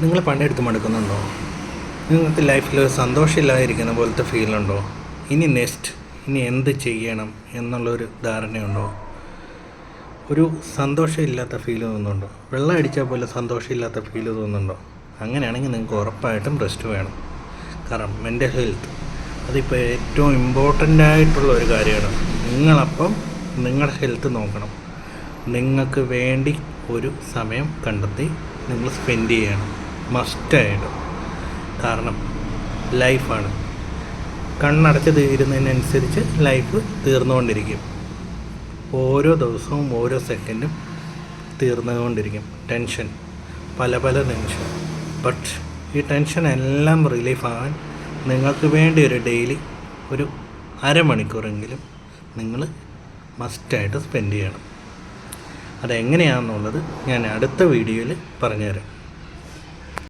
നിങ്ങൾ പണിയെടുത്ത് മടുക്കുന്നുണ്ടോ? നിങ്ങൾക്ക് ലൈഫിൽ സന്തോഷമില്ലാതിരിക്കുന്ന പോലത്തെ ഫീലുണ്ടോ? ഇനി എന്ത് ചെയ്യണം എന്നുള്ളൊരു ധാരണയുണ്ടോ? ഒരു സന്തോഷമില്ലാത്ത ഫീൽ തോന്നുന്നുണ്ടോ? വെള്ളം അടിച്ചാൽ പോലെ സന്തോഷമില്ലാത്ത ഫീൽ തോന്നുന്നുണ്ടോ? അങ്ങനെയാണെങ്കിൽ നിങ്ങൾക്ക് ഉറപ്പായിട്ടും റെസ്റ്റ് വേണം. കാരണം മെൻ്റൽ ഹെൽത്ത് അതിപ്പോൾ ഏറ്റവും ഇമ്പോർട്ടൻ്റ് ആയിട്ടുള്ള ഒരു കാര്യമാണ്. നിങ്ങളപ്പം നിങ്ങളുടെ ഹെൽത്ത് നോക്കണം. നിങ്ങൾക്ക് വേണ്ടി ഒരു സമയം കണ്ടെത്തി നിങ്ങൾ സ്പെൻഡ് ചെയ്യണം, മസ്റ്റായിട്ടും. കാരണം ലൈഫാണ്. കണ്ണടച്ച് തീരുന്നതിനനുസരിച്ച് ലൈഫ് തീർന്നുകൊണ്ടിരിക്കും. ഓരോ ദിവസവും ഓരോ സെക്കൻഡും തീർന്നുകൊണ്ടിരിക്കും. പല ടെൻഷൻ. ബട്ട് ഈ ടെൻഷൻ എല്ലാം റിലീഫ് ആവാൻ നിങ്ങൾക്ക് വേണ്ടി ഒരു ഡെയിലി ഒരു അരമണിക്കൂറെങ്കിലും നിങ്ങൾ മസ്റ്റായിട്ട് സ്പെൻഡ് ചെയ്യണം. അതെങ്ങനെയാണെന്നുള്ളത് ഞാൻ അടുത്ത വീഡിയോയിൽ പറഞ്ഞുതരാം.